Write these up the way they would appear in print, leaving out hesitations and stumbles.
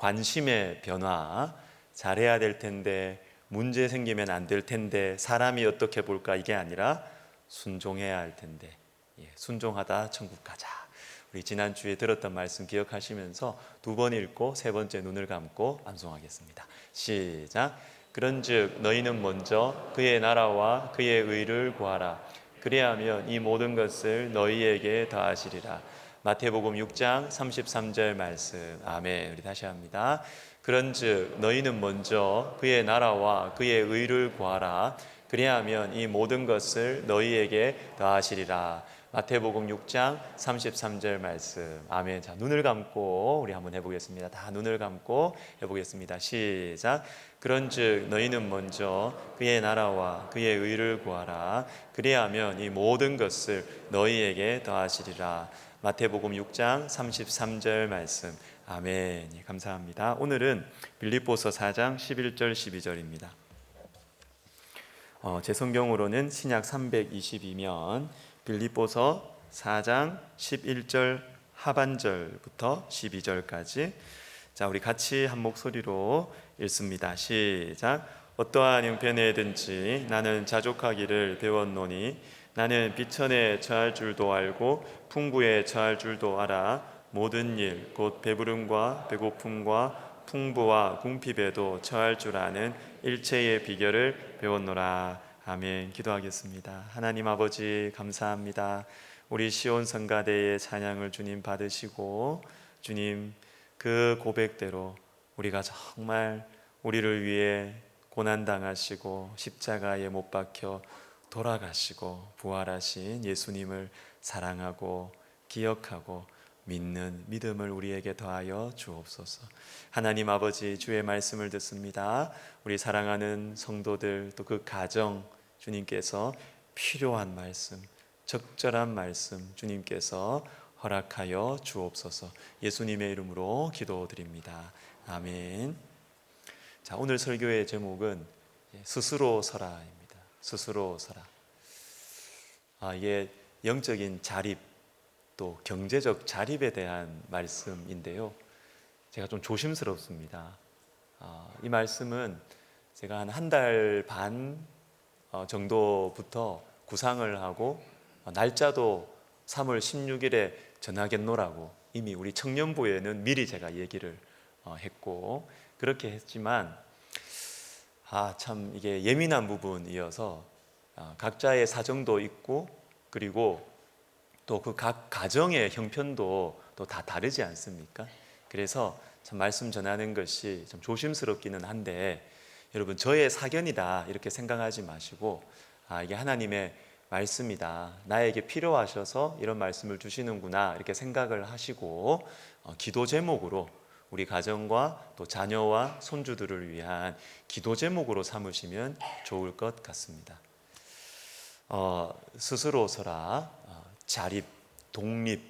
관심의 변화, 잘해야 될 텐데, 문제 생기면 안 될 텐데, 사람이 어떻게 볼까, 이게 아니라 순종해야 할 텐데, 순종하다 천국 가자. 우리 지난주에 들었던 말씀 기억하시면서 두 번 읽고 세 번째 눈을 감고 암송하겠습니다. 시작. 그런즉 너희는 먼저 그의 나라와 그의 의를 구하라. 그리하면 이 모든 것을 너희에게 더하시리라. 마태복음 6장 33절 말씀. 아멘. 우리 다시 합니다. 그런즉 너희는 먼저 그의 나라와 그의 의를 구하라. 그리하면 이 모든 것을 너희에게 더하시리라. 마태복음 6장 33절 말씀. 아멘. 자, 눈을 감고 우리 한번 해보겠습니다. 다 눈을 감고 해보겠습니다. 시작. 그런즉 너희는 먼저 그의 나라와 그의 의를 구하라. 그리하면 이 모든 것을 너희에게 더하시리라. 마태복음 6장 33절 말씀. 아멘. 감사합니다. 오늘은 빌립보서 4장 11절 12절입니다. 제 성경으로는 신약 322면 빌립보서 4장 11절 하반절부터 12절까지. 자, 우리 같이 한 목소리로 읽습니다. 시작. 어떠한 형편에든지 나는 자족하기를 배웠노니 나는 비천에 처할 줄도 알고 풍부에 처할 줄도 알아. 모든 일 곧 배부름과 배고픔과 풍부와 궁핍에도 처할 줄 아는 일체의 비결을 배웠노라. 아멘. 기도하겠습니다. 하나님 아버지 감사합니다. 우리 시온 성가대의 찬양을 주님 받으시고, 주님 그 고백대로 우리가 정말 우리를 위해 고난당하시고 십자가에 못 박혀 돌아가시고 부활하신 예수님을 사랑하고 기억하고 믿는 믿음을 우리에게 더하여 주옵소서. 하나님 아버지, 주의 말씀을 듣습니다. 우리 사랑하는 성도들, 또 그 가정, 주님께서 필요한 말씀, 적절한 말씀 주님께서 허락하여 주옵소서. 예수님의 이름으로 기도드립니다. 아멘. 자, 오늘 설교의 제목은 스스로 서라입니다. 스스로 서라. 이게 영적인 자립, 또 경제적 자립에 대한 말씀인데요, 제가 좀 조심스럽습니다. 이 말씀은 제가 한 달 반 정도부터 구상을 하고 날짜도 3월 16일에 전하겠노라고 이미 우리 청년부에는 미리 제가 얘기를 했고, 그렇게 했지만 참 이게 예민한 부분이어서 각자의 사정도 있고, 그리고 또 그 각 가정의 형편도 또 다 다르지 않습니까? 그래서 참 말씀 전하는 것이 좀 조심스럽기는 한데, 여러분 저의 사견이다 이렇게 생각하지 마시고, 이게 하나님의 말씀이다, 나에게 필요하셔서 이런 말씀을 주시는구나 이렇게 생각을 하시고, 기도 제목으로 우리 가정과 또 자녀와 손주들을 위한 기도 제목으로 삼으시면 좋을 것 같습니다. 스스로 서라, 자립, 독립.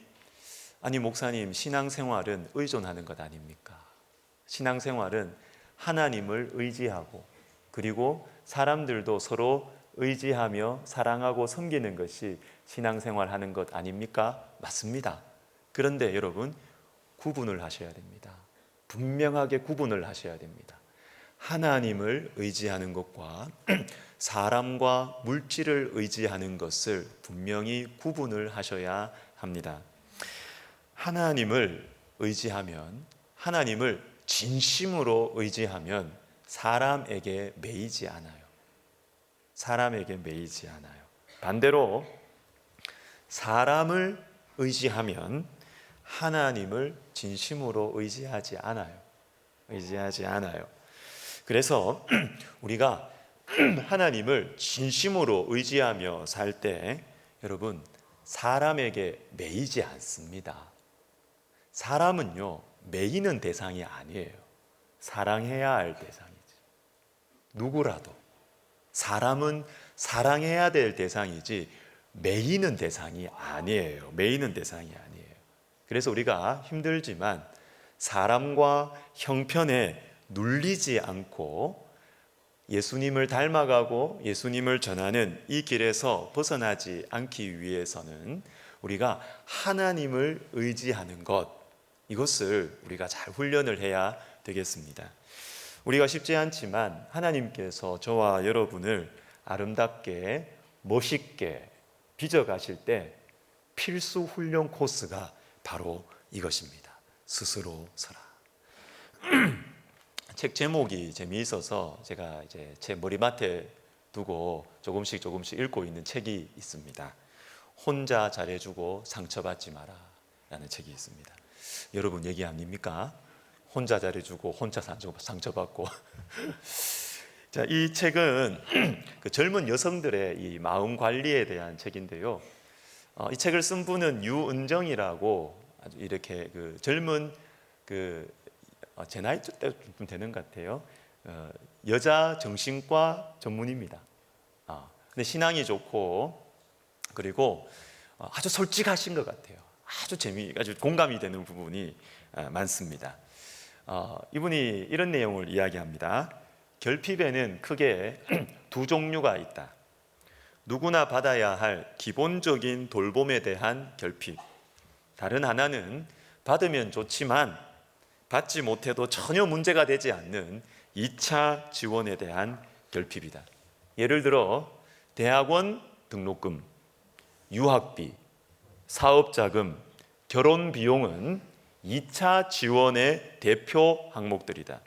아니 목사님, 신앙생활은 의존하는 것 아닙니까? 신앙생활은 하나님을 의지하고, 그리고 사람들도 서로 의지하며 사랑하고 섬기는 것이 신앙생활 하는 것 아닙니까? 맞습니다. 그런데 여러분, 구분을 하셔야 됩니다. 분명하게 구분을 하셔야 됩니다. 하나님을 의지하는 것과 사람과 물질을 의지하는 것을 분명히 구분을 하셔야 합니다. 하나님을 의지하면, 하나님을 진심으로 의지하면 사람에게 매이지 않아요. 사람에게 매이지 않아요. 반대로 사람을 의지하면 하나님을 진심으로 의지하지 않아요. 의지하지 않아요. 그래서 우리가 하나님을 진심으로 의지하며 살 때, 여러분, 사람에게 매이지 않습니다. 사람은요, 매이는 대상이 아니에요. 사랑해야 할 대상이지. 누구라도 사람은 사랑해야 될 대상이지 매이는 대상이 아니에요. 매이는 대상이 아니에요. 그래서 우리가 힘들지만 사람과 형편에 눌리지 않고 예수님을 닮아가고 예수님을 전하는 이 길에서 벗어나지 않기 위해서는 우리가 하나님을 의지하는 것, 이것을 우리가 잘 훈련을 해야 되겠습니다. 우리가 쉽지 않지만 하나님께서 저와 여러분을 아름답게 멋있게 빚어가실 때 필수 훈련 코스가 바로 이것입니다. 스스로 서라. 책 제목이 재미있어서 제가 이제 제 머리맡에 두고 조금씩 읽고 있는 책이 있습니다. 혼자 잘해주고 상처받지 마라 라는 책이 있습니다. 여러분 얘기 아닙니까? 혼자 잘해주고 혼자 상처받고 자, 이 책은 그 젊은 여성들의 이 마음 관리에 대한 책인데요. 이 책을 쓴 분은 유은정이라고 아주 이렇게 그 젊은 제 나이 때쯤 되는 것 같아요. 여자 정신과 전문입니다. 근데 신앙이 좋고 그리고 아주 솔직하신 것 같아요. 아주 공감이 되는 부분이 많습니다. 이분이 이런 내용을 이야기합니다. 결핍에는 크게 두 종류가 있다. 누구나 받아야 할 기본적인 돌봄에 대한 결핍. 다른 하나는 받으면 좋지만 받지 못해도 전혀 문제가 되지 않는 2차 지원에 대한 결핍이다. 예를 들어 대학원 등록금, 유학비, 사업자금, 결혼 비용은 2차 지원의 대표 항목들이다.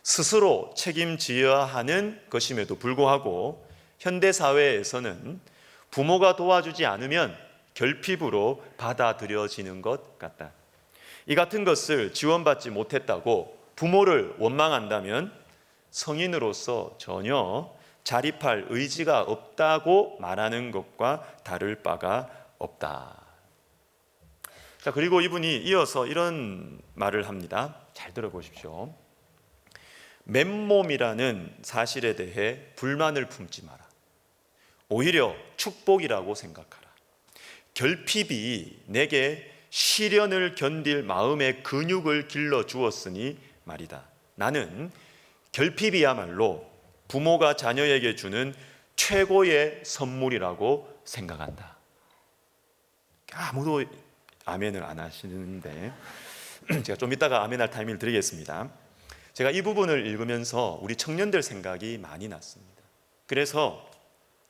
스스로 책임져야 하는 것임에도 불구하고 현대사회에서는 부모가 도와주지 않으면 결핍으로 받아들여지는 것 같다. 이 같은 것을 지원받지 못했다고 부모를 원망한다면 성인으로서 전혀 자립할 의지가 없다고 말하는 것과 다를 바가 없다. 자, 그리고 이분이 이어서 이런 말을 합니다. 잘 들어보십시오. 맨몸이라는 사실에 대해 불만을 품지 마라. 오히려 축복이라고 생각하라. 결핍이 내게 시련을 견딜 마음의 근육을 길러 주었으니 말이다. 나는 결핍이야말로 부모가 자녀에게 주는 최고의 선물이라고 생각한다. 아무도 아멘을 안 하시는데 제가 좀 이따가 아멘할 타이밍을 드리겠습니다. 제가 이 부분을 읽으면서 우리 청년들 생각이 많이 났습니다. 그래서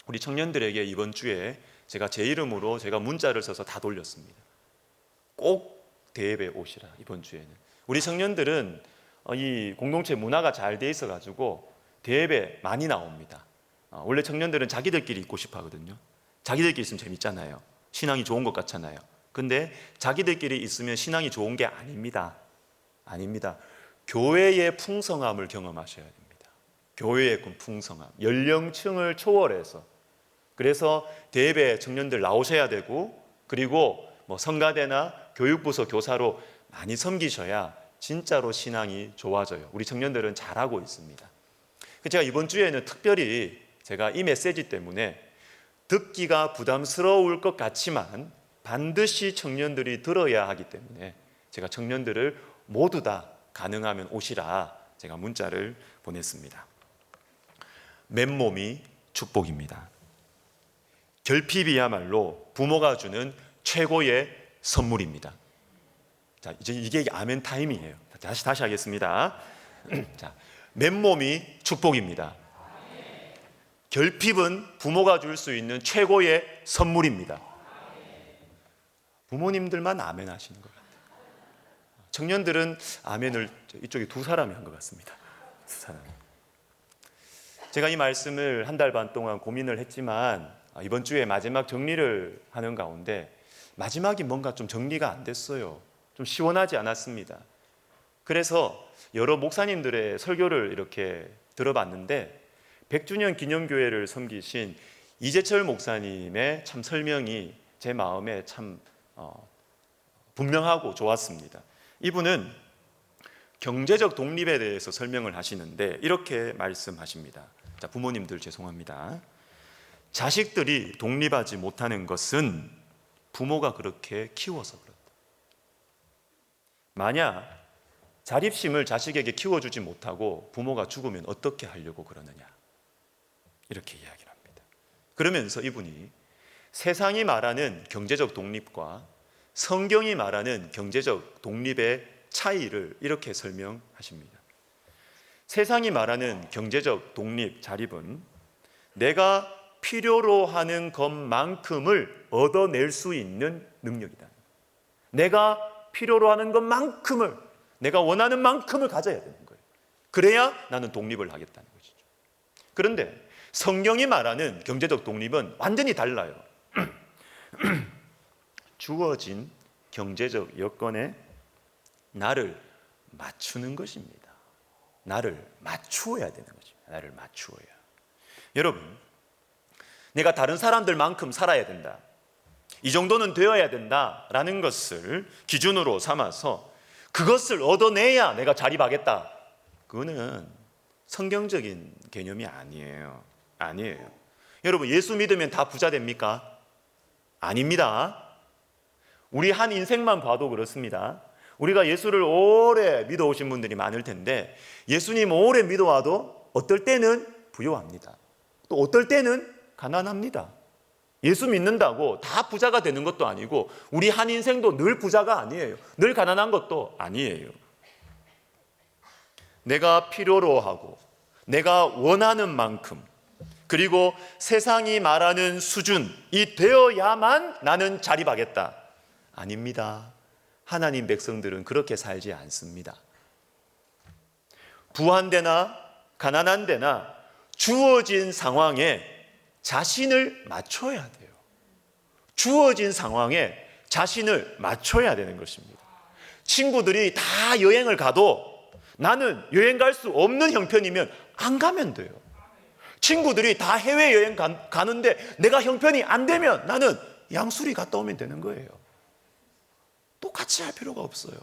우리 청년들에게 이번 주에 제가 제 이름으로 제가 문자를 써서 다 돌렸습니다. 꼭 대예배 오시라. 이번 주에는 우리 청년들은 이 공동체 문화가 잘 돼 있어 가지고 대예배 많이 나옵니다. 원래 청년들은 자기들끼리 있고 싶어 하거든요. 자기들끼리 있으면 재밌잖아요. 신앙이 좋은 것 같잖아요. 근데 자기들끼리 있으면 신앙이 좋은 게 아닙니다. 교회의 풍성함을 경험하셔야 됩니다. 교회의 풍성함, 연령층을 초월해서. 그래서 대예배 청년들 나오셔야 되고, 그리고 성가대나 교육부서 교사로 많이 섬기셔야 진짜로 신앙이 좋아져요. 우리 청년들은 잘하고 있습니다. 제가 이번 주에는 특별히 제가 이 메시지 때문에 듣기가 부담스러울 것 같지만 반드시 청년들이 들어야 하기 때문에 제가 청년들을 모두 다 가능하면 오시라 제가 문자를 보냈습니다. 맨몸이 축복입니다. 결핍이야말로 부모가 주는 최고의 선물입니다. 자, 이제 이게 아멘 타임이에요. 다시 하겠습니다. 자, 맨몸이 축복입니다. 결핍은 부모가 줄 수 있는 최고의 선물입니다. 부모님들만 아멘 하시는 것 같아요. 청년들은 아멘을 이쪽에 두 사람이 한 것 같습니다. 두 사람. 제가 이 말씀을 한 달 반 동안 고민을 했지만 이번 주에 마지막 정리를 하는 가운데 마지막이 뭔가 좀 정리가 안 됐어요. 좀 시원하지 않았습니다. 그래서 여러 목사님들의 설교를 이렇게 들어봤는데 100주년 기념교회를 섬기신 이재철 목사님의 참 설명이 제 마음에 참 분명하고 좋았습니다. 이분은 경제적 독립에 대해서 설명을 하시는데 이렇게 말씀하십니다. 자, 부모님들 죄송합니다. 자식들이 독립하지 못하는 것은 부모가 그렇게 키워서 그렇다. 만약 자립심을 자식에게 키워주지 못하고 부모가 죽으면 어떻게 하려고 그러느냐, 이렇게 이야기를 합니다. 그러면서 이분이 세상이 말하는 경제적 독립과 성경이 말하는 경제적 독립의 차이를 이렇게 설명하십니다. 세상이 말하는 경제적 독립, 자립은 내가 필요로 하는 것만큼을 얻어낼 수 있는 능력이다. 내가 필요로 하는 것만큼을, 내가 원하는 만큼을 가져야 되는 거예요. 그래야 나는 독립을 하겠다는 것이죠. 그런데 성경이 말하는 경제적 독립은 완전히 달라요. 주어진 경제적 여건에 나를 맞추는 것입니다. 나를 맞추어야 되는 것입니다. 나를 맞추어야. 여러분, 내가 다른 사람들만큼 살아야 된다, 이 정도는 되어야 된다라는 것을 기준으로 삼아서 그것을 얻어내야 내가 자립하겠다, 그거는 성경적인 개념이 아니에요. 여러분, 예수 믿으면 다 부자 됩니까? 아닙니다. 우리 한 인생만 봐도 그렇습니다. 우리가 예수를 오래 믿어오신 분들이 많을 텐데 예수님 오래 믿어와도 어떨 때는 부유합니다. 또 어떨 때는 가난합니다. 예수 믿는다고 다 부자가 되는 것도 아니고 우리 한 인생도 늘 부자가 아니에요. 늘 가난한 것도 아니에요. 내가 필요로 하고 내가 원하는 만큼, 그리고 세상이 말하는 수준이 되어야만 나는 자립하겠다, 아닙니다. 하나님 백성들은 그렇게 살지 않습니다. 부한 데나 가난한 데나 주어진 상황에 자신을 맞춰야 돼요. 주어진 상황에 자신을 맞춰야 되는 것입니다. 친구들이 다 여행을 가도 나는 여행 갈 수 없는 형편이면 안 가면 돼요. 친구들이 다 해외여행 가는데 내가 형편이 안 되면 나는 양수리 갔다 오면 되는 거예요. 똑같이 할 필요가 없어요.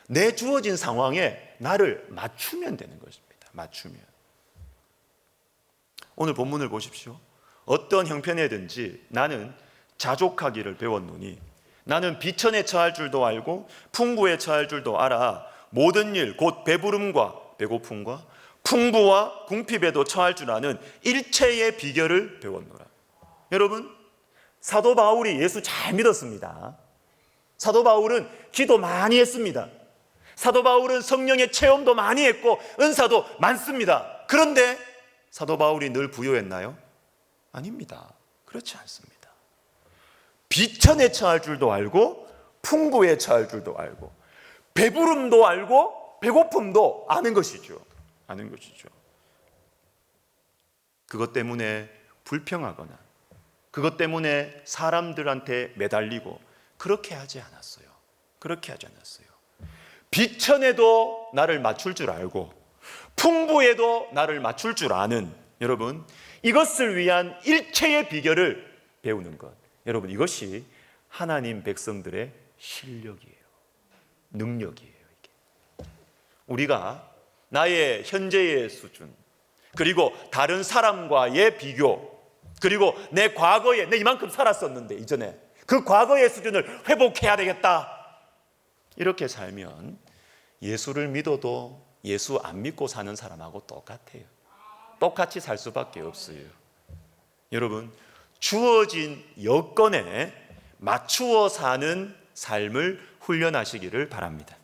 내 주어진 상황에 나를 맞추면 되는 것입니다. 맞추면. 오늘 본문을 보십시오. 어떤 형편에든지 나는 자족하기를 배웠노니 나는 비천에 처할 줄도 알고 풍부에 처할 줄도 알아 모든 일 곧 배부름과 배고픔과 풍부와 궁핍에도 처할 줄 아는 일체의 비결을 배웠노라. 여러분, 사도 바울이 예수 잘 믿었습니다. 사도 바울은 기도 많이 했습니다. 사도 바울은 성령의 체험도 많이 했고 은사도 많습니다. 그런데 사도 바울이 늘 부유했나요? 아닙니다. 그렇지 않습니다. 비천에 처할 줄도 알고 풍부에 처할 줄도 알고 배부름도 알고 배고픔도 아는 것이죠. 그것 때문에 불평하거나 그것 때문에 사람들한테 매달리고 그렇게 하지 않았어요. 비천에도 나를 맞출 줄 알고 풍부에도 나를 맞출 줄 아는, 여러분, 이것을 위한 일체의 비결을 배우는 것, 여러분, 이것이 하나님 백성들의 실력이에요. 능력이에요. 이게. 우리가 나의 현재의 수준, 그리고 다른 사람과의 비교, 그리고 내 과거에 내 이만큼 살았었는데 이전에 그 과거의 수준을 회복해야 되겠다, 이렇게 살면 예수를 믿어도 예수 안 믿고 사는 사람하고 똑같아요. 똑같이 살 수밖에 없어요. 여러분, 주어진 여건에 맞추어 사는 삶을 훈련하시기를 바랍니다.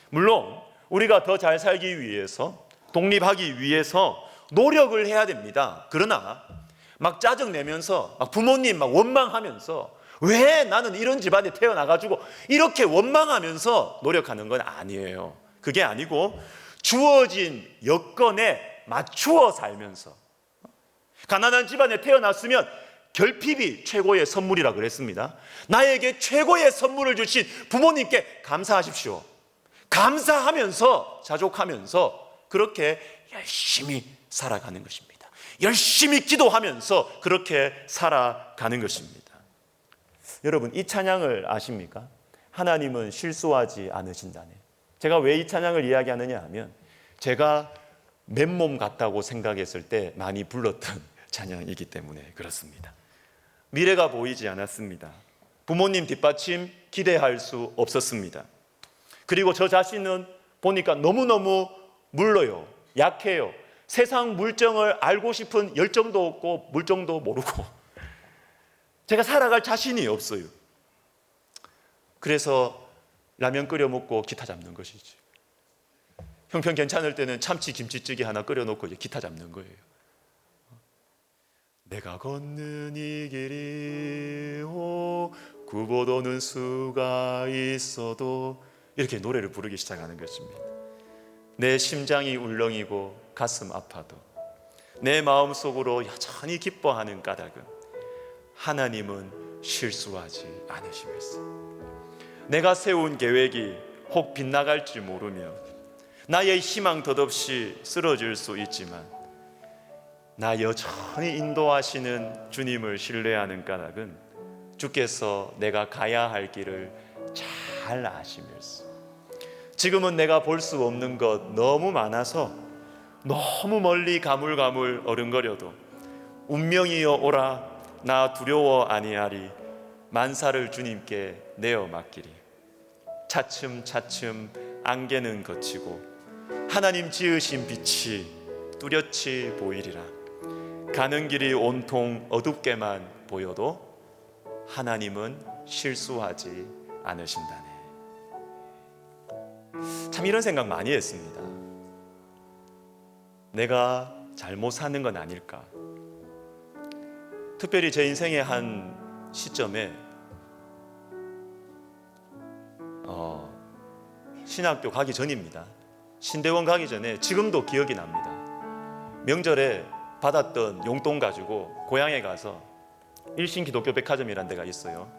물론 우리가 더 잘 살기 위해서, 독립하기 위해서 노력을 해야 됩니다. 그러나 막 짜증내면서 막 부모님 막 원망하면서 왜 나는 이런 집안에 태어나가지고 이렇게 원망하면서 노력하는 건 아니에요. 그게 아니고 주어진 여건에 맞추어 살면서, 가난한 집안에 태어났으면 결핍이 최고의 선물이라 그랬습니다. 나에게 최고의 선물을 주신 부모님께 감사하십시오. 감사하면서 자족하면서 그렇게 열심히 살아가는 것입니다. 열심히 기도하면서 그렇게 살아가는 것입니다. 여러분, 이 찬양을 아십니까? 하나님은 실수하지 않으신다네. 제가 왜 이 찬양을 이야기하느냐 하면 제가 맨몸 같다고 생각했을 때 많이 불렀던 찬양이기 때문에 그렇습니다. 미래가 보이지 않았습니다. 부모님 뒷받침 기대할 수 없었습니다. 그리고 저 자신은 보니까 너무너무 물러요. 약해요. 세상 물정을 알고 싶은 열정도 없고 물정도 모르고 제가 살아갈 자신이 없어요. 그래서 라면 끓여 먹고 기타 잡는 것이지. 형편 괜찮을 때는 참치 김치찌개 하나 끓여놓고 이제 기타 잡는 거예요. 내가 걷는 이 길이 굽어도는 수가 있어도 이렇게 노래를 부르기 시작하는 것입니다. 내 심장이 울렁이고 가슴 아파도 내 마음속으로 여전히 기뻐하는 까닭은 하나님은 실수하지 않으심일세. 내가 세운 계획이 혹 빗나갈지 모르며 나의 희망 덧없이 쓰러질 수 있지만 나 여전히 인도하시는 주님을 신뢰하는 까닭은 주께서 내가 가야 할 길을 잘 아시면서 지금은 내가 볼 수 없는 것 너무 많아서 너무 멀리 가물가물 어른거려도 운명이여 오라 나 두려워 아니하리 만사를 주님께 내어 맡기리. 차츰차츰 안개는 걷히고 하나님 지으신 빛이 뚜렷이 보이리라. 가는 길이 온통 어둡게만 보여도 하나님은 실수하지 않으신다네. 참 이런 생각 많이 했습니다. 내가 잘못 사는 건 아닐까. 특별히 제 인생의 한 시점에 신학교 가기 전입니다. 신대원 가기 전에 지금도 기억이 납니다. 명절에 받았던 용돈 가지고 고향에 가서 일신기독교백화점이라는 데가 있어요.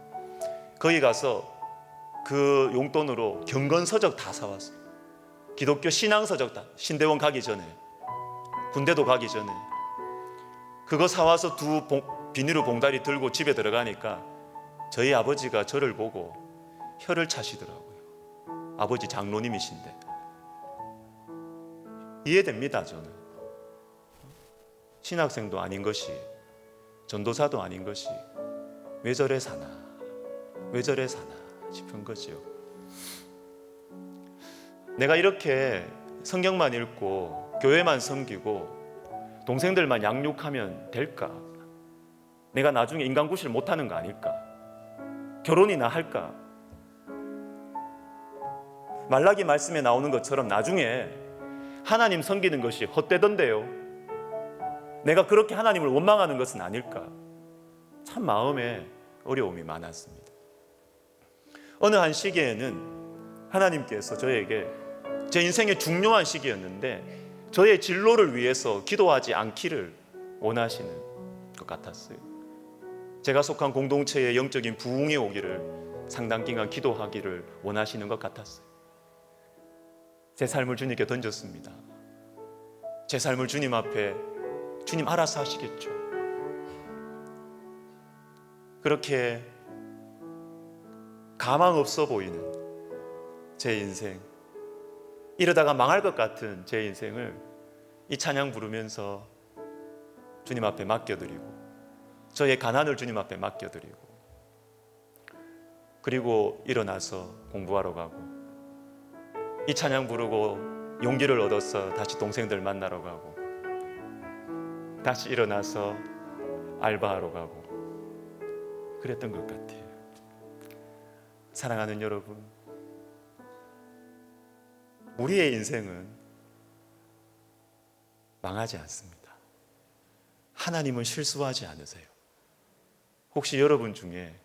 거기 가서 그 용돈으로 경건서적 다 사왔어요. 기독교 신앙서적 다. 신대원 가기 전에, 군대도 가기 전에 그거 사와서 비닐로 봉다리 들고 집에 들어가니까 저희 아버지가 저를 보고 혀를 차시더라고요. 아버지 장로님이신데 이해됩니다. 저는 신학생도 아닌 것이, 전도사도 아닌 것이 왜 저래 사나 싶은 거죠. 내가 이렇게 성경만 읽고 교회만 섬기고 동생들만 양육하면 될까? 내가 나중에 인간구실 못하는 거 아닐까? 결혼이나 할까? 말라기 말씀에 나오는 것처럼 나중에 하나님 섬기는 것이 헛되던데요. 내가 그렇게 하나님을 원망하는 것은 아닐까? 참 마음에 어려움이 많았습니다. 어느 한 시기에는 하나님께서 저에게 제 인생의 중요한 시기였는데 저의 진로를 위해서 기도하지 않기를 원하시는 것 같았어요. 제가 속한 공동체의 영적인 부흥이 오기를 상당 기간 기도하기를 원하시는 것 같았어요. 제 삶을 주님께 던졌습니다. 제 삶을 주님 앞에 주님 알아서 하시겠죠. 그렇게 가망 없어 보이는 제 인생, 이러다가 망할 것 같은 제 인생을 이 찬양 부르면서 주님 앞에 맡겨드리고 저의 가난을 주님 앞에 맡겨드리고 그리고 일어나서 공부하러 가고 이 찬양 부르고 용기를 얻어서 다시 동생들 만나러 가고 다시 일어나서 알바하러 가고 그랬던 것 같아요. 사랑하는 여러분, 우리의 인생은 망하지 않습니다. 하나님은 실수하지 않으세요. 혹시 여러분 중에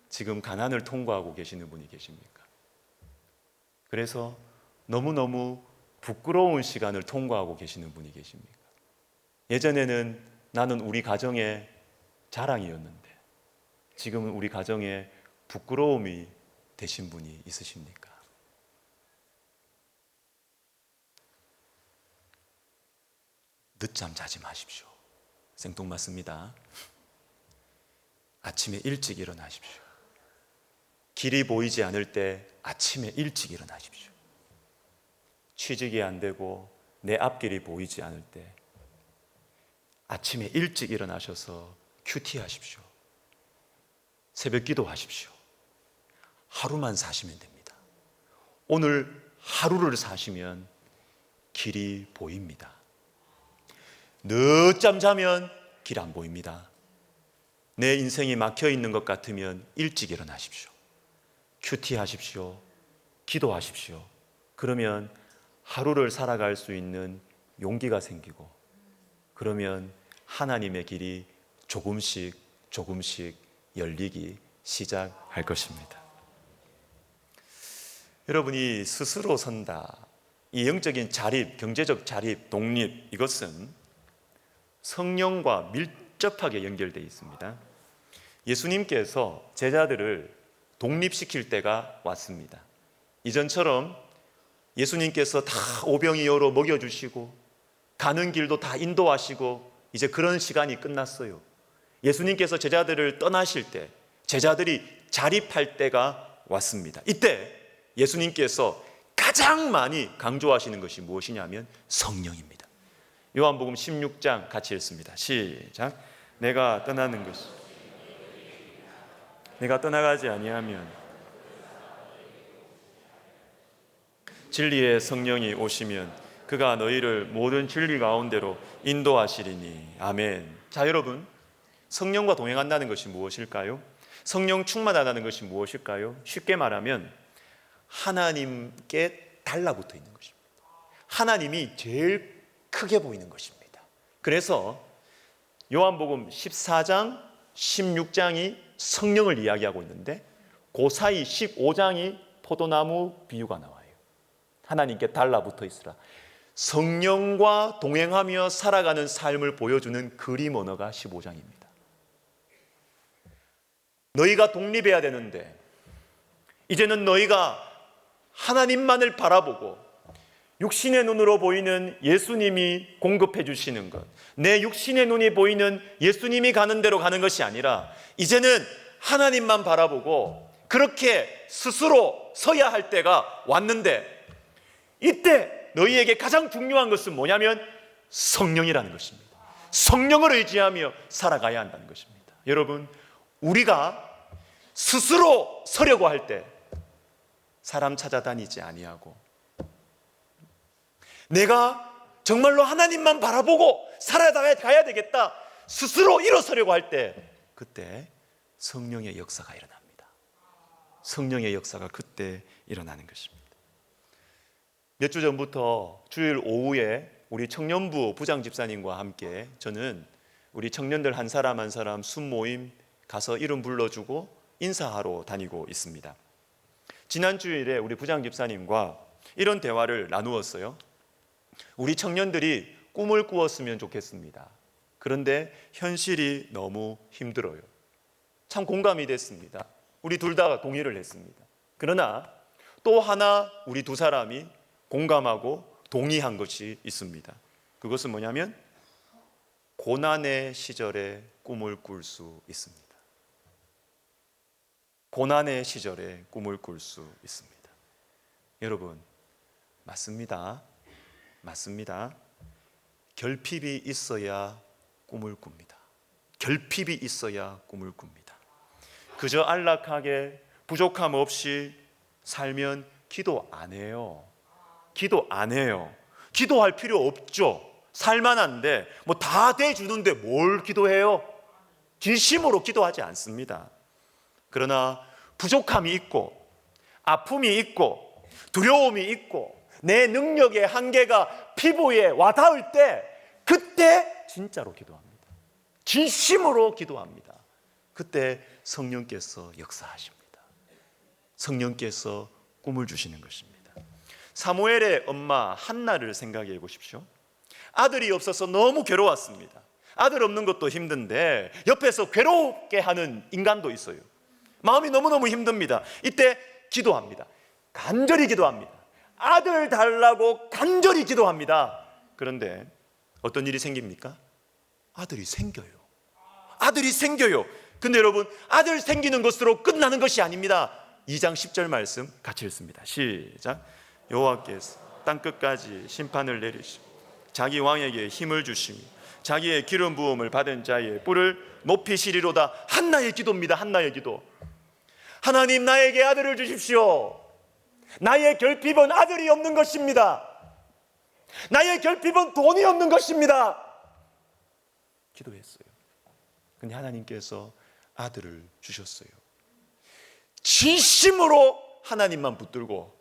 지금 가난을 통과하고 계시는 분이 계십니까? 그래서 너무너무 부끄러운 시간을 통과하고 계시는 분이 계십니까? 예전에는 나는 우리 가정의 자랑이었는데 지금은 우리 가정의 부끄러움이 되신 분이 있으십니까? 늦잠 자지 마십시오. 생뚱맞습니다. 아침에 일찍 일어나십시오. 길이 보이지 않을 때 아침에 일찍 일어나십시오. 취직이 안 되고 내 앞길이 보이지 않을 때 아침에 일찍 일어나셔서 큐티하십시오. 새벽 기도하십시오. 하루만 사시면 됩니다. 오늘 하루를 사시면 길이 보입니다. 늦잠 자면 길 안 보입니다. 내 인생이 막혀 있는 것 같으면 일찍 일어나십시오. 큐티하십시오. 기도하십시오. 그러면 하루를 살아갈 수 있는 용기가 생기고, 그러면 하나님의 길이 조금씩 조금씩 열리기 시작할 것입니다. 여러분이 스스로 선다, 이 영적인 자립, 경제적 자립, 독립, 이것은 성령과 밀접하게 연결되어 있습니다. 예수님께서 제자들을 독립시킬 때가 왔습니다. 이전처럼 예수님께서 다 오병이어로 먹여주시고 가는 길도 다 인도하시고 이제 그런 시간이 끝났어요. 예수님께서 제자들을 떠나실 때 제자들이 자립할 때가 왔습니다. 이때 예수님께서 가장 많이 강조하시는 것이 무엇이냐면 성령입니다. 요한복음 16장 같이 읽습니다. 시작. 내가 떠나는 것이 내가 떠나가지 아니하면 진리의 성령이 오시면 그가 너희를 모든 진리 가운데로 인도하시리니. 아멘. 자, 여러분, 성령과 동행한다는 것이 무엇일까요? 성령 충만하다는 것이 무엇일까요? 쉽게 말하면 하나님께 달라붙어 있는 것입니다. 하나님이 제일 크게 보이는 것입니다. 그래서 요한복음 14장, 16장이 성령을 이야기하고 있는데 그 사이 15장이 포도나무 비유가 나와요. 하나님께 달라붙어 있으라. 성령과 동행하며 살아가는 삶을 보여주는 그림 언어가 15장입니다. 너희가 독립해야 되는데 이제는 너희가 하나님만을 바라보고 육신의 눈으로 보이는 예수님이 공급해 주시는 것, 내 육신의 눈이 보이는 예수님이 가는 대로 가는 것이 아니라 이제는 하나님만 바라보고 그렇게 스스로 서야 할 때가 왔는데, 이때 너희에게 가장 중요한 것은 뭐냐면 성령이라는 것입니다. 성령을 의지하며 살아가야 한다는 것입니다. 여러분, 우리가 스스로 서려고 할 때 사람 찾아다니지 아니하고 내가 정말로 하나님만 바라보고 살아가야 되겠다 스스로 일어서려고 할 때 그때 성령의 역사가 일어납니다. 성령의 역사가 그때 일어나는 것입니다. 몇 주 전부터 주일 오후에 우리 청년부 부장 집사님과 함께 저는 우리 청년들 한 사람 한 사람 순모임 가서 이름 불러주고 인사하러 다니고 있습니다. 지난 주일에 우리 부장 집사님과 이런 대화를 나누었어요. 우리 청년들이 꿈을 꾸었으면 좋겠습니다. 그런데 현실이 너무 힘들어요. 참 공감이 됐습니다. 우리 둘 다 동의를 했습니다. 그러나 또 하나 우리 두 사람이 공감하고 동의한 것이 있습니다. 그것은 뭐냐면 고난의 시절에 꿈을 꿀 수 있습니다. 고난의 시절에 꿈을 꿀 수 있습니다. 여러분, 맞습니다. 맞습니다. 결핍이 있어야 꿈을 꿉니다. 결핍이 있어야 꿈을 꿉니다. 그저 안락하게 부족함 없이 살면 기도 안 해요. 기도 안 해요. 기도할 필요 없죠. 살만한데 뭐 다 돼주는데 뭘 기도해요? 진심으로 기도하지 않습니다. 그러나 부족함이 있고 아픔이 있고 두려움이 있고 내 능력의 한계가 피부에 와닿을 때 그때 진짜로 기도합니다. 진심으로 기도합니다. 그때 성령께서 역사하십니다. 성령께서 꿈을 주시는 것입니다. 사무엘의 엄마 한나를 생각해 보십시오. 아들이 없어서 너무 괴로웠습니다. 아들 없는 것도 힘든데 옆에서 괴롭게 하는 인간도 있어요. 마음이 너무너무 힘듭니다. 이때 기도합니다. 간절히 기도합니다. 아들 달라고 간절히 기도합니다. 그런데 어떤 일이 생깁니까? 아들이 생겨요. 아들이 생겨요. 근데 여러분, 아들 생기는 것으로 끝나는 것이 아닙니다. 2장 10절 말씀 같이 읽습니다. 시작. 여호와께서 땅끝까지 심판을 내리시고 자기 왕에게 힘을 주시며 자기의 기름 부음을 받은 자의 뿔을 높이시리로다. 한나의 기도입니다. 한나의 기도. 하나님, 나에게 아들을 주십시오. 나의 결핍은 아들이 없는 것입니다. 나의 결핍은 돈이 없는 것입니다. 기도했어요. 근데 하나님께서 아들을 주셨어요. 진심으로 하나님만 붙들고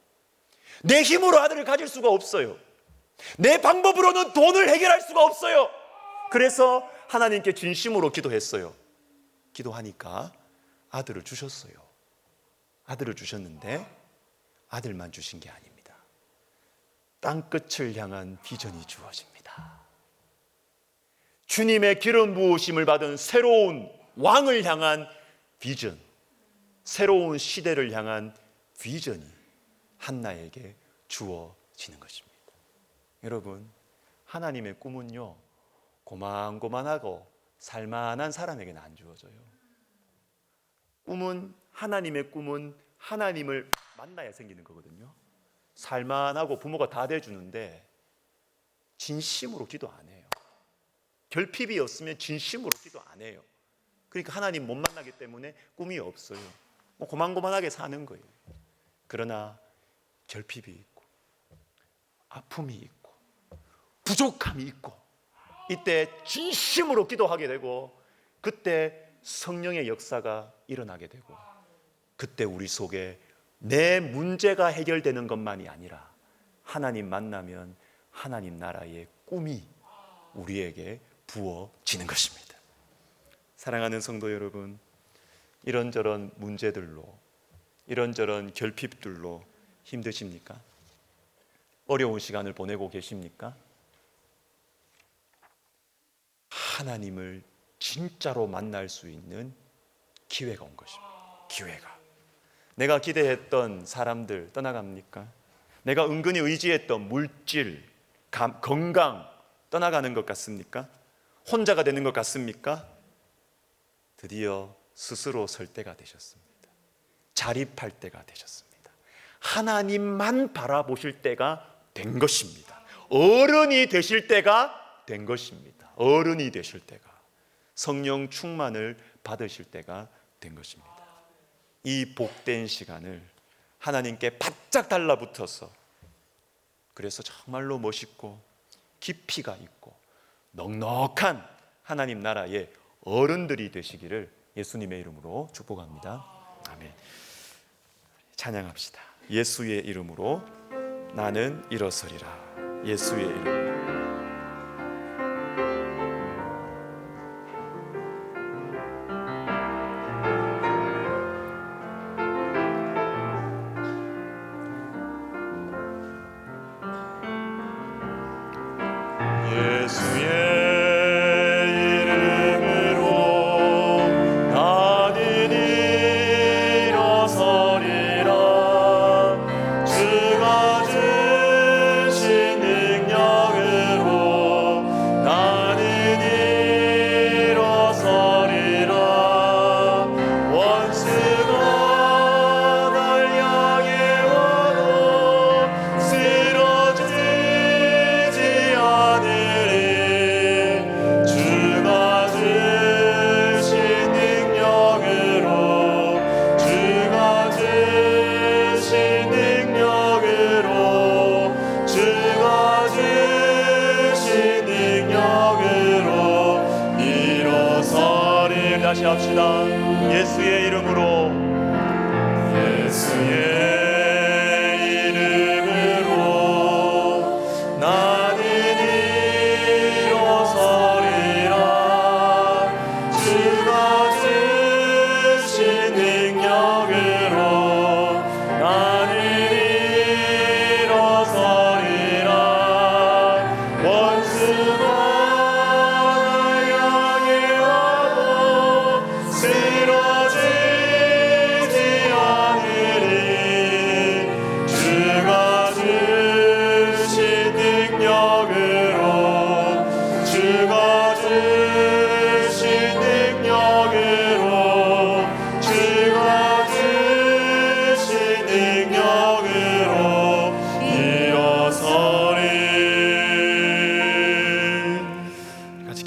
내 힘으로 아들을 가질 수가 없어요. 내 방법으로는 돈을 해결할 수가 없어요. 그래서 하나님께 진심으로 기도했어요. 기도하니까 아들을 주셨어요. 아들을 주셨는데 아들만 주신 게 아닙니다. 땅끝을 향한 비전이 주어집니다. 주님의 기름 부으심을 받은 새로운 왕을 향한 비전, 새로운 시대를 향한 비전이 한나에게 주어지는 것입니다. 여러분, 하나님의 꿈은요, 고만고만하고 살만한 사람에게는 안 주어져요. 하나님의 꿈은 하나님을 만나야 생기는 거거든요. 살만하고 부모가 다 돼주는데 진심으로 기도 안 해요. 결핍이 없으면 진심으로 기도 안 해요. 그러니까 하나님 못 만나기 때문에 꿈이 없어요. 고만고만하게 사는 거예요. 그러나 결핍이 있고 아픔이 있고 부족함이 있고 이때 진심으로 기도하게 되고 그때 성령의 역사가 일어나게 되고 그때 우리 속에 내 문제가 해결되는 것만이 아니라 하나님 만나면 하나님 나라의 꿈이 우리에게 부어지는 것입니다. 사랑하는 성도 여러분, 이런저런 문제들로, 이런저런 결핍들로 힘드십니까? 어려운 시간을 보내고 계십니까? 하나님을 진짜로 만날 수 있는 기회가 온 것입니다. 기회가. 내가 기대했던 사람들 떠나갑니까? 내가 은근히 의지했던 물질, 건강 떠나가는 것 같습니까? 혼자가 되는 것 같습니까? 드디어 스스로 설 때가 되셨습니다. 자립할 때가 되셨습니다. 하나님만 바라보실 때가 된 것입니다. 어른이 되실 때가 된 것입니다. 어른이 되실 때가, 성령 충만을 받으실 때가 된 것입니다. 이 복된 시간을 하나님께 바짝 달라붙어서, 그래서 정말로 멋있고 깊이가 있고 넉넉한 하나님 나라의 어른들이 되시기를 예수님의 이름으로 축복합니다. 아멘. 찬양합시다. 예수의 이름으로 나는 일어서리라. 예수의 이름. 다시 합시다. 예수의 이름으로, 예수의 이름으로 나는 일어서리라. 주가 주신 능력으로 나는 일어서리라. 원수가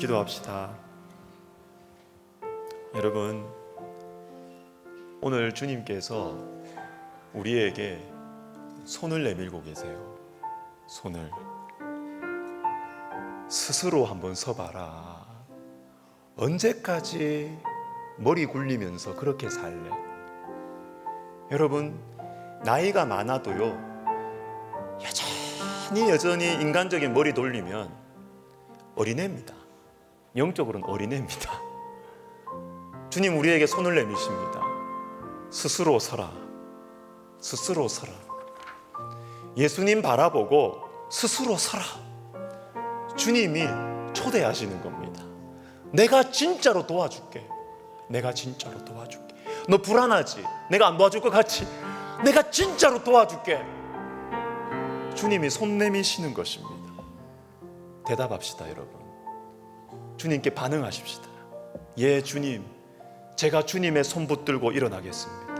기도합시다. 여러분, 오늘 주님께서 우리에게 손을 내밀고 계세요. 손을. 스스로 한번 서봐라. 언제까지 머리 굴리면서 그렇게 살래? 여러분, 나이가 많아도요, 가만히 여전히 인간적인 머리 돌리면 어린애입니다. 영적으로는 어린애입니다. 주님 우리에게 손을 내미십니다. 스스로 서라. 스스로 서라. 예수님 바라보고 스스로 서라. 주님이 초대하시는 겁니다. 내가 진짜로 도와줄게. 내가 진짜로 도와줄게. 너 불안하지? 내가 안 도와줄 것 같지? 내가 진짜로 도와줄게. 주님이 손 내미시는 것입니다. 대답합시다, 여러분. 주님께 반응하십시다. 예, 주님, 제가 주님의 손 붙들고 일어나겠습니다.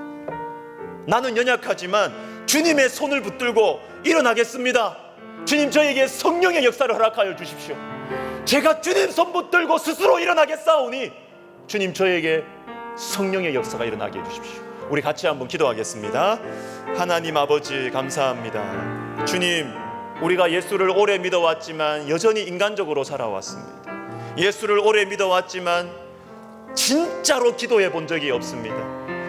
나는 연약하지만 주님의 손을 붙들고 일어나겠습니다. 주님, 저에게 성령의 역사를 허락하여 주십시오. 제가 주님 손 붙들고 스스로 일어나겠사오니 주님, 저에게 성령의 역사가 일어나게 해주십시오. 우리 같이 한번 기도하겠습니다. 하나님 아버지, 감사합니다. 주님, 우리가 예수를 오래 믿어왔지만 여전히 인간적으로 살아왔습니다. 예수를 오래 믿어왔지만 진짜로 기도해 본 적이 없습니다.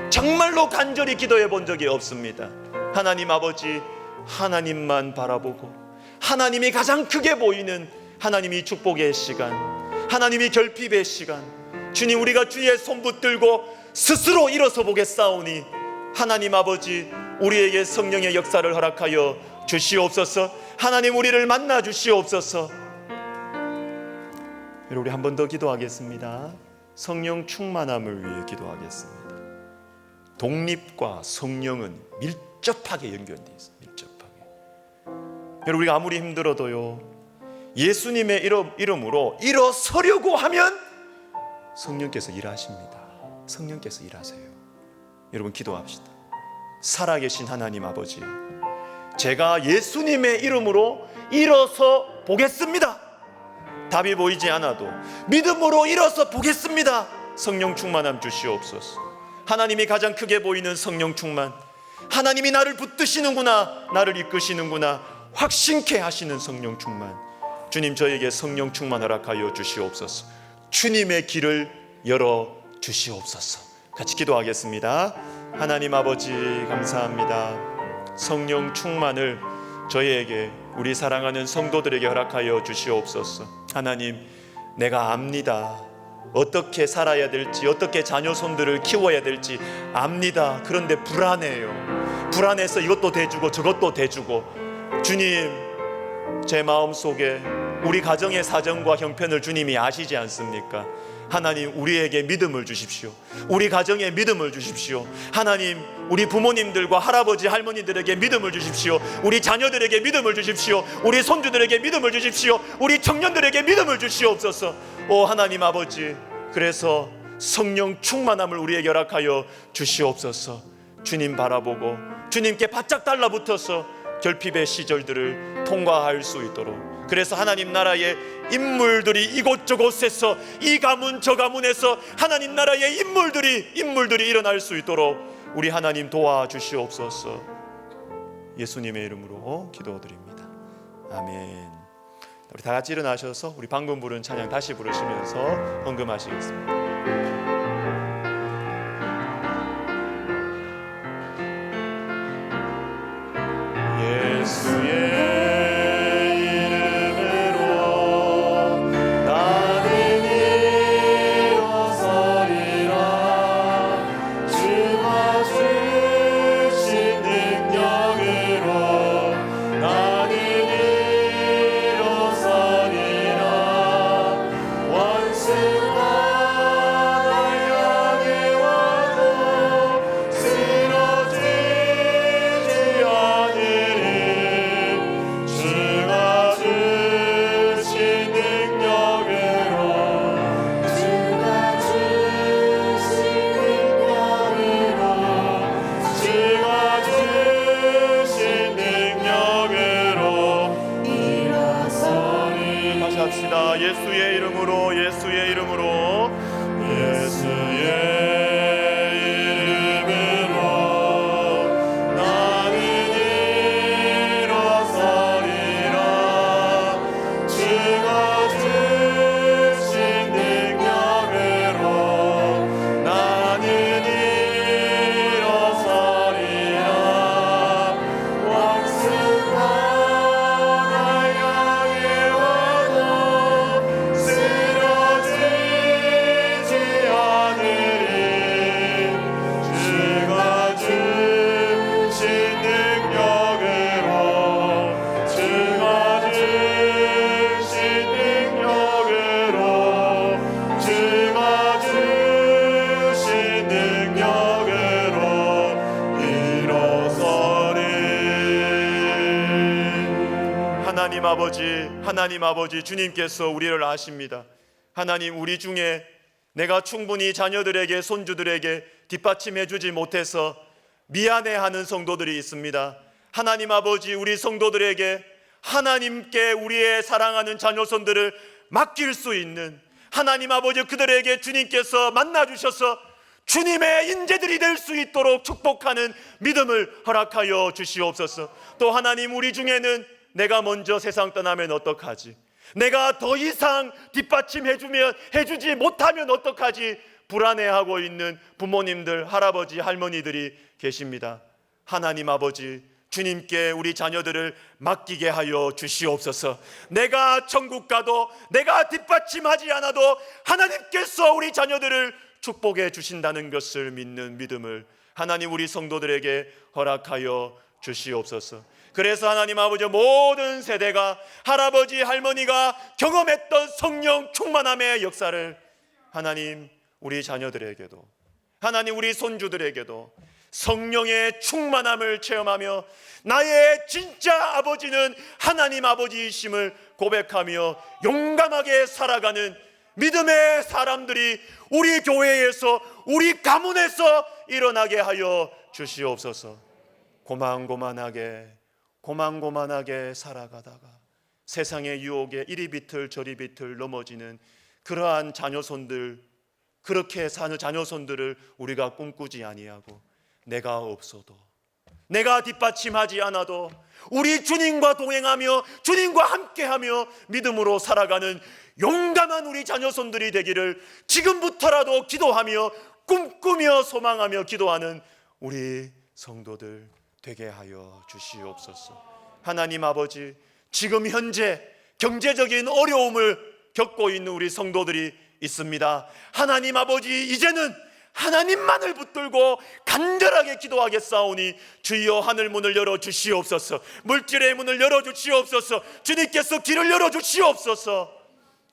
정말로 간절히 기도해 본 적이 없습니다. 하나님 아버지, 하나님만 바라보고 하나님이 가장 크게 보이는 하나님이 축복의 시간, 하나님이 결핍의 시간, 주님, 우리가 주의 손 붙들고 스스로 일어서 보겠사오니 하나님 아버지, 우리에게 성령의 역사를 허락하여 주시옵소서. 하나님, 우리를 만나 주시옵소서. 우리 한 번 더 기도하겠습니다. 성령 충만함을 위해 기도하겠습니다. 독립과 성령은 밀접하게 연결되어 있습니다. 밀접하게. 여러분, 우리가 아무리 힘들어도요, 예수님의 이름으로 일어서려고 하면 성령께서 일하십니다. 성령께서 일하세요. 여러분, 기도합시다. 살아계신 하나님 아버지, 제가 예수님의 이름으로 일어서 보겠습니다. 답이 보이지 않아도 믿음으로 일어서 보겠습니다. 성령 충만함 주시옵소서. 하나님이 가장 크게 보이는 성령 충만, 하나님이 나를 붙드시는구나, 나를 이끄시는구나 확신케 하시는 성령 충만, 주님, 저에게 성령 충만 허락하여 주시옵소서. 주님의 길을 열어 주시옵소서. 같이 기도하겠습니다. 하나님 아버지, 감사합니다. 성령 충만을 저희에게, 우리 사랑하는 성도들에게 허락하여 주시옵소서. 하나님, 내가 압니다. 어떻게 살아야 될지, 어떻게 자녀손들을 키워야 될지 압니다. 그런데 불안해요. 불안해서 이것도 대주고 저것도 대주고. 주님, 제 마음속에 우리 가정의 사정과 형편을 주님이 아시지 않습니까? 하나님, 우리에게 믿음을 주십시오. 우리 가정에 믿음을 주십시오. 하나님, 우리 부모님들과 할아버지 할머니들에게 믿음을 주십시오. 우리 자녀들에게 믿음을 주십시오. 우리 손주들에게 믿음을 주십시오. 우리 청년들에게 믿음을 주시옵소서. 오 하나님 아버지, 그래서 성령 충만함을 우리에게 허락하여 주시옵소서. 주님 바라보고 주님께 바짝 달라붙어서 결핍의 시절들을 통과할 수 있도록, 그래서 하나님 나라의 인물들이 이곳저곳에서, 이 가문 저 가문에서 하나님 나라의 인물들이 일어날 수 있도록 우리 하나님 도와주시옵소서. 예수님의 이름으로 기도드립니다. 아멘. 우리 다 같이 일어나셔서 우리 방금 부른 찬양 다시 부르시면서 헌금하시겠습니다. 예수의 예수의 이름으로, 예수의 이름으로, 예수의 하나님 아버지 주님께서 우리를 아십니다. 하나님, 우리 중에 내가 충분히 자녀들에게, 손주들에게 뒷받침해 주지 못해서 미안해하는 성도들이 있습니다. 하나님 아버지, 우리 성도들에게 하나님께 우리의 사랑하는 자녀손들을 맡길 수 있는, 하나님 아버지, 그들에게 주님께서 만나주셔서 주님의 인재들이 될 수 있도록 축복하는 믿음을 허락하여 주시옵소서. 또 하나님, 우리 중에는 내가 먼저 세상 떠나면 어떡하지? 내가 더 이상 해주지 못하면 어떡하지? 불안해하고 있는 부모님들, 할아버지, 할머니들이 계십니다. 하나님 아버지, 주님께 우리 자녀들을 맡기게 하여 주시옵소서. 내가 천국 가도, 내가 뒷받침하지 않아도 하나님께서 우리 자녀들을 축복해 주신다는 것을 믿는 믿음을 하나님, 우리 성도들에게 허락하여 주시옵소서. 그래서 하나님 아버지, 모든 세대가, 할아버지, 할머니가 경험했던 성령 충만함의 역사를 하나님, 우리 자녀들에게도, 하나님, 우리 손주들에게도 성령의 충만함을 체험하며 나의 진짜 아버지는 하나님 아버지이심을 고백하며 용감하게 살아가는 믿음의 사람들이 우리 교회에서, 우리 가문에서 일어나게 하여 주시옵소서. 고만고만하게 살아가다가 세상의 유혹에 이리 비틀 저리 비틀 넘어지는 그러한 자녀손들, 그렇게 사는 자녀손들을 우리가 꿈꾸지 아니하고, 내가 없어도, 내가 뒷받침하지 않아도 우리 주님과 동행하며 주님과 함께하며 믿음으로 살아가는 용감한 우리 자녀손들이 되기를 지금부터라도 기도하며 꿈꾸며 소망하며 기도하는 우리 성도들 되게 하여 주시옵소서. 하나님 아버지, 지금 현재 경제적인 어려움을 겪고 있는 우리 성도들이 있습니다. 하나님 아버지, 이제는 하나님만을 붙들고 간절하게 기도하겠사오니 주여 하늘 문을 열어주시옵소서. 물질의 문을 열어주시옵소서. 주님께서 길을 열어주시옵소서.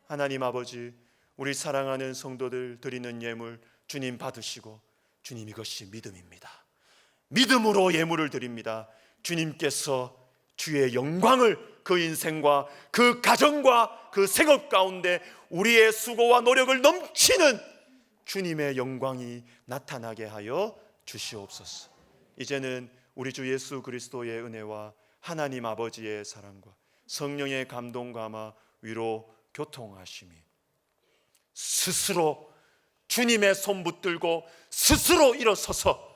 하나님 아버지, 우리 사랑하는 성도들 드리는 예물 주님 받으시고, 주님, 이것이 믿음입니다. 믿음으로 예물을 드립니다. 주님께서 주의 영광을 그 인생과 그 가정과 그 생업 가운데 우리의 수고와 노력을 넘치는 주님의 영광이 나타나게 하여 주시옵소서. 이제는 우리 주 예수 그리스도의 은혜와 하나님 아버지의 사랑과 성령의 감동 감화 위로 교통하심이 스스로 주님의 손 붙들고 스스로 일어서서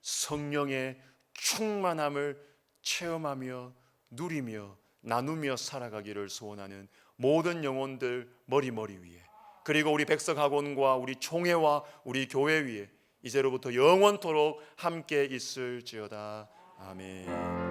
성령의 충만함을 체험하며 누리며 나누며 살아가기를 소원하는 모든 영혼들 머리 위에, 그리고 우리 백석학원과 우리 총회와 우리 교회 위에 이제로부터 영원토록 함께 있을지어다. 아멘.